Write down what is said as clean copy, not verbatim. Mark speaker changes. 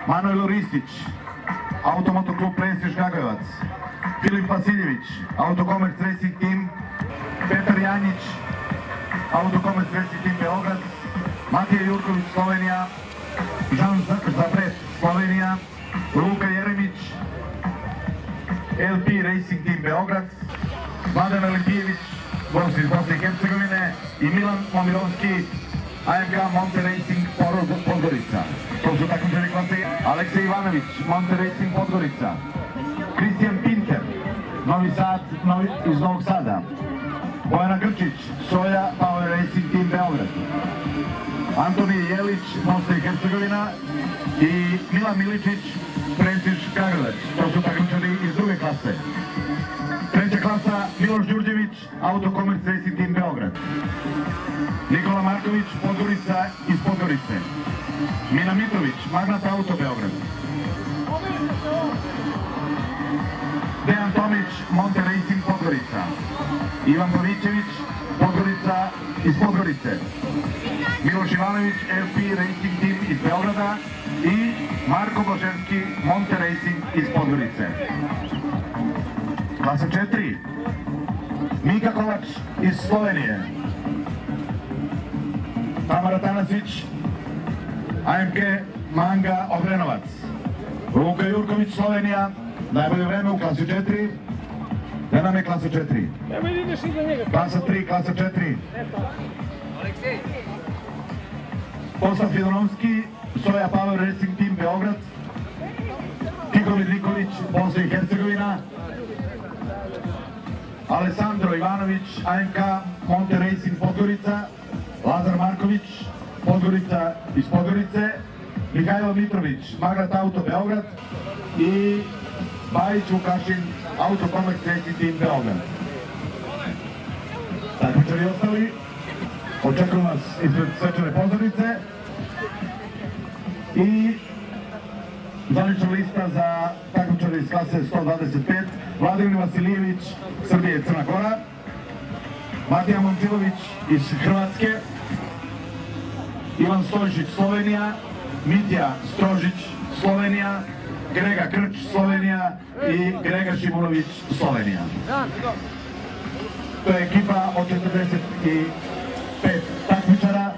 Speaker 1: Manuel Ristić, Automotoklub Prestiž Kragujevac, Filip Vasiljević, Autokomerc Racing Team, Petar Janjić, Autokomerc Racing Team Beograd, Matija Jurković, Slovenija, Žan Zabret, Slovenija, Luka Jeremić, LP Racing Team Beograd, Vladan Alimpijević, gost iz Bosne i Hercegovine i Milan Momirovski, AMK Monte Racing Podgorica. To su takmičari klase. Aleksej Ivanović, Monte Racing Podgorica, Kristijan Pinter, Novi Sad, iz Novog Sada, Bojana Grčić, Soja Power Racing Team Beograd, Antonije Jelić, Bosna i Hercegovina i Milan Miličić, Prestiž Kragujevac. To su takmičari iz druge klase. Treća klasa, Miloš Đurđević, Autokomerc Racing Team Beograd, Nikola Marković, Podgorica iz Podgorice, Mina Mitrović, Magnat Auto Beograd, Dejan Tomić, Monte Racing Podgorica, Ivan Pavićević, Podgorica iz Podgorice, Miloš Ivanović, LP Racing Team iz Beograda i Marko Boževski, Monte Racing iz Podgorice. Klasa 4, Mika Kovač iz Slovenije, Tamara Tanasić, AMK Manga Obrenovac, Luka Jurković, Slovenija, najbolje vreme u klasi 4. Da nam je klasa 4. Klasa 3, klasa 4. Poslav Fidonovski, Soja Power Racing Team Beograd, Tigovid Nikolić, Bosna i Hercegovina, Alessandro Ivanović, AMK Monte Racing Podgorica, Lazar Marković, Podgorica iz Podgorice, Mihajlo Mitrović, Magnat Auto Beograd i Bajić Vukašin, Autokomerc Racing Team Beograd. Takmičari ostali, očekujem vas ispred svečane pozornice i zvanična lista za takmičare iz klase 125, Vladimir Vasilijević, Srbije i Crna Gora, Matija Momčilović iz Hrvatske, Ivan Stojšić, Slovenija, Mitja Strožić, Slovenija, Grega Krč, Slovenija i Grega Šimunović, Slovenija. To je ekipa od 45 takmičara.